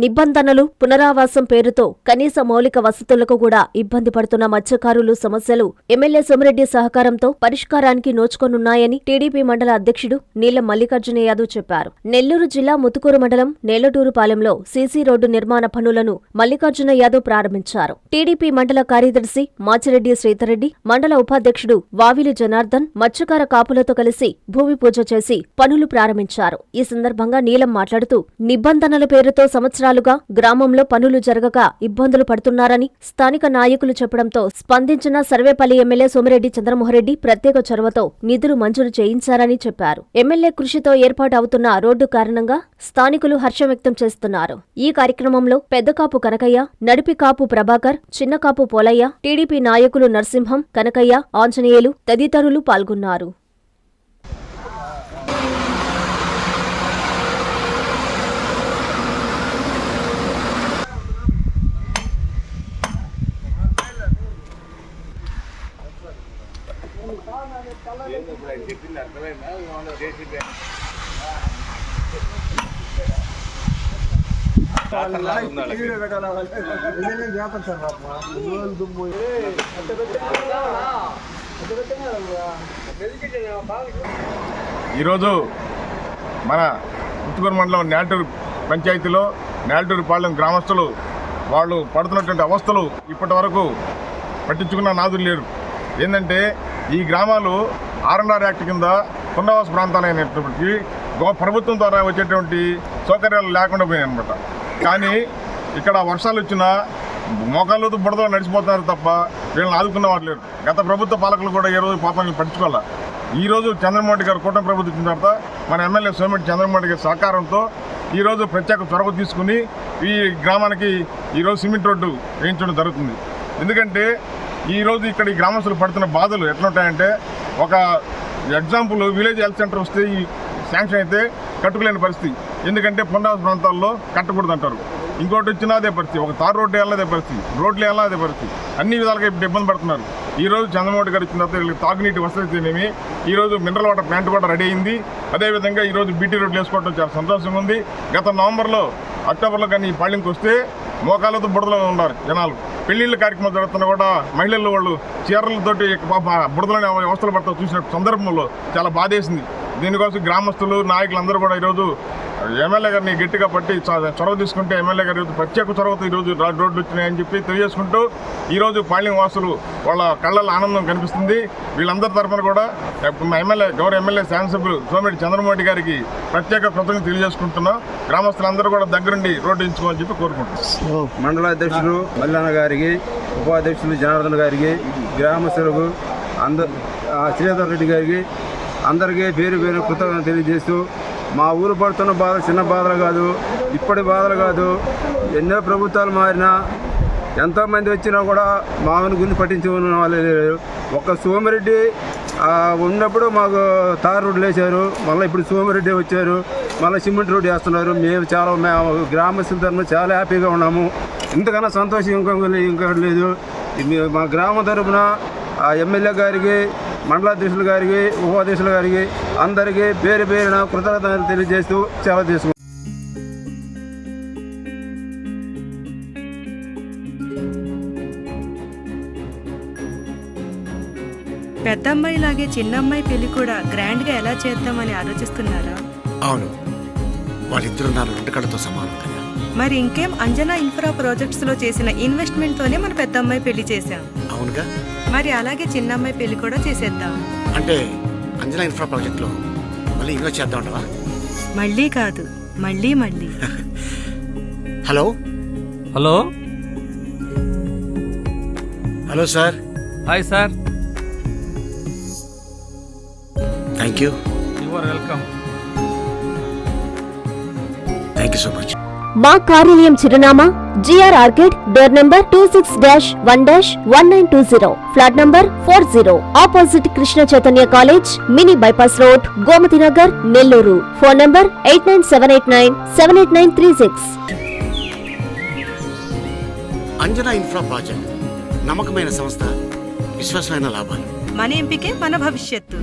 నిబంధనలు, పునరావాసం పేరుతో కనీస మౌలిక వసతులకు కూడా ఇబ్బంది పడుతున్న మత్స్యకారులు సమస్యలు ఎమ్మెల్యే సోమిరెడ్డి సహకారంతో పరిష్కారానికి నోచుకొనున్నాయని టీడీపీ మండల అధ్యక్షుడు నీలం మల్లికార్జున యాదవ్ చెప్పారు. నెల్లూరు జిల్లా ముతుకూరు మండలం నేలటూరుపాలెంలో సీసీ రోడ్డు నిర్మాణ పనులను మల్లికార్జున యాదవ్ ప్రారంభించారు. టీడీపీ మండల కార్యదర్శి మాచిరెడ్డి శ్రీధర్రెడ్డి, మండల ఉపాధ్యక్షుడు వావిలి జనార్దన్ మత్స్యకార కాపులతో కలిసి భూమి పూజ చేసి పనులు ప్రారంభించారు. ఈ సందర్భంగా నీలం మాట్లాడుతూ నిబంధనల పేరుతో సంవత్సరాలుగా గ్రామంలో పనులు జరగక ఇబ్బందులు పడుతున్నారని స్థానిక నాయకులు చెప్పడంతో స్పందించిన సర్వేపల్లి ఎమ్మెల్యే సోమిరెడ్డి చంద్రమోహన్రెడ్డి ప్రత్యేక చొరవతో నిధులు మంజూరు చేయించారని చెప్పారు. ఎమ్మెల్యే కృషితో ఏర్పాటు అవుతున్న రోడ్డు కారణంగా స్థానికులు హర్షం వ్యక్తం చేస్తున్నారు. ఈ కార్యక్రమంలో పెద్దకాపు కనకయ్య, నడిపికాపు ప్రభాకర్, చిన్నకాపు పోలయ్య, టీడీపీ నాయకులు నరసింహం, కనకయ్య, ఆంజనేయులు తదితరులు పాల్గొన్నారు. ఈరోజు మన ముత్తుకూరు మండలం నేలటూరు పంచాయతీలో నేలటూరుపాలెం గ్రామస్తులు వాళ్ళు పడుతున్నటువంటి అవస్థలు ఇప్పటి వరకు పట్టించుకున్న నాదులు లేరు. ఏంటంటే ఈ గ్రామాలు R&R యాక్ట్ కింద పునరావాస ప్రాంతాలైనప్పటికీ ప్రభుత్వం ద్వారా వచ్చేటువంటి సౌకర్యాలు లేకుండా పోయాయి అనమాట. కానీ ఇక్కడ వర్షాలు వచ్చినా మోకాళ్ళతో బుడదలో నడిచిపోతున్నారు తప్ప వీళ్ళని ఆదుకున్న వారు లేరు. గత ప్రభుత్వ పాలకులు కూడా ఏ రోజు పాపాలను పట్టించుకోవాలి. ఈరోజు చంద్రమోహన్ గారు కూటమి ప్రభుత్వం ఇచ్చిన తర్వాత మన ఎమ్మెల్యే సోమిరెడ్డి చంద్రమోహన్ గారి సహకారంతో ఈరోజు ప్రత్యేక చొరవ తీసుకుని ఈ గ్రామానికి ఈరోజు సిమెంట్ రోడ్డు వేయించడం జరుగుతుంది. ఎందుకంటే ఈరోజు ఇక్కడ ఈ గ్రామస్తులు పడుతున్న బాధలు ఎట్లుంటాయంటే, ఒక ఎగ్జాంపుల్ విలేజ్ హెల్త్ సెంటర్ వస్తే ఈ శాంక్షన్ అయితే కట్టుకోలేని పరిస్థితి. ఎందుకంటే పునరావాస ప్రాంతాల్లో కట్టకూడదు అంటారు. ఇంకోటి వచ్చినా అదే పరిస్థితి, ఒక తారు రోడ్డు వేయాలి అదే పరిస్థితి, రోడ్లు వేయాలా అదే పరిస్థితి. అన్ని విధాలుగా ఇప్పుడు ఇబ్బంది పడుతున్నారు. ఈరోజు చంద్రమోహన్ గారు ఇచ్చిన తర్వాత వీళ్ళకి తాగునీటి వసతినేమి ఈరోజు మినరల్ వాటర్ ప్లాంట్ కూడా రెడీ అయింది. అదేవిధంగా ఈరోజు బీటీ రోడ్లు వేసుకోవడం చాలా సంతోషంగా ఉంది. గత నవంబర్లో, అక్టోబర్లో కానీ ఈ పాళింకి వస్తే మోకాళ్ళతో బుడదలో ఉన్నారు జనాలు. పెళ్లిళ్ళ కార్యక్రమాలు జరుగుతున్నా కూడా మహిళలు వాళ్ళు చీరలతోటి బుడదలోనే అవస్థలు పడతా చూసిన సందర్భంలో చాలా బాధేసింది. దీనికోసం గ్రామస్తులు, నాయకులందరూ కూడా ఈరోజు ఎమ్మెల్యే గారిని గట్టిగా పట్టి చొరవ తీసుకుంటే ఎమ్మెల్యే గారు ఈరోజు ప్రత్యేక చొరవతో ఈరోజు రోడ్లు వచ్చినాయని చెప్పి తెలియజేసుకుంటూ ఈరోజు పాళెం వాసులు వాళ్ళ కళ్ళల్లో ఆనందం కనిపిస్తుంది. వీళ్ళందరి తరఫున కూడా గౌరవ ఎమ్మెల్యే శాసనసభ్యులు సోమిరెడ్డి చంద్రమోహన్ గారికి ప్రత్యేక కృతజ్ఞతలు తెలియజేసుకుంటున్నాం. గ్రామస్తులందరూ కూడా దగ్గరుండి రోడ్డు ఎంచుకోవాలని చెప్పి కోరుకుంటున్నాం. మండల అధ్యక్షులు మల్లన్న గారికి, ఉపాధ్యక్షులు జనార్దన్ గారికి, గ్రామస్తులకు శ్రీధర్ రెడ్డి గారికి అందరికీ పేరు పేరు కృతజ్ఞతలు తెలియజేస్తూ, మా ఊరు పడుతున్న బాధలు చిన్న బాధలు కాదు, ఇప్పటి బాధలు కాదు. ఎన్నో ప్రభుత్వాలు మారినా, ఎంతోమంది వచ్చినా కూడా మా ఊరి గురించి పట్టించుకున్న వాళ్ళు లేరు. ఒక్క సోమిరెడ్డి ఉన్నప్పుడు మాకు తారు రోడ్లు వేశారు. మళ్ళీ ఇప్పుడు సోమిరెడ్డి వచ్చారు, మళ్ళీ సిమెంట్ రోడ్డు వేస్తున్నారు. మేము గ్రామస్తుల తరఫున చాలా హ్యాపీగా ఉన్నాము. ఇంతకన్నా సంతోషం ఇంకొకటి లేదు. మా గ్రామం తరఫున ఎమ్మెల్యే గారికి, మండలాధ్యక్షుల గారికి, ఉపాధ్యక్షుల గారికి అందరికీ పేరు పేరున కృతజ్ఞతలు తెలియజేస్తూ సెలవు తీసుకుంటాం. పెద్దమ్మాయిలాగే చిన్నమ్మాయి పెళ్లి కూడా గ్రాండ్గా ఎలా చేద్దామని ఆలోచిస్తున్నారా? అవును, వాళ్ళిద్దరు నా రెండు కళ్ళతో సమానం కదా. మరి ఇంకేం, అంజనా ఇన్ఫ్రా ప్రాజెక్ట్స్ లో చేసిన ఇన్వెస్ట్మెంట్ తోనే మన పెద్దమ్మాయి పెళ్లి చేశాం. అవునుగా, మరి అలాగే చిన్నమ్మాయి పెళ్లి కూడా చేసేద్దాం. అంటే అంజనా ఇన్ఫ్రా ప్రాజెక్ట్ లో మళ్ళీ ఇన్వెస్ట్ చేద్దాం అంటావా? మళ్ళీ కాదు, మళ్ళీ మళ్ళీ. Hello hello hello sir. Hi sir. Thank you. You are welcome. Thank you so much. మా కార్యాలయం చిరునామా GR orchid, door number 26-1-1920, flat number 40, opposite Krishna Chaitanya college, mini bypass road, Gomathi Nagar, Nellore. Phone number 8978978936. Anjana infra project నమ్మకమైన సంస్థ, విశ్వాసమైన లాభాలు. మన ఎంపికే మన భవిష్యత్తు.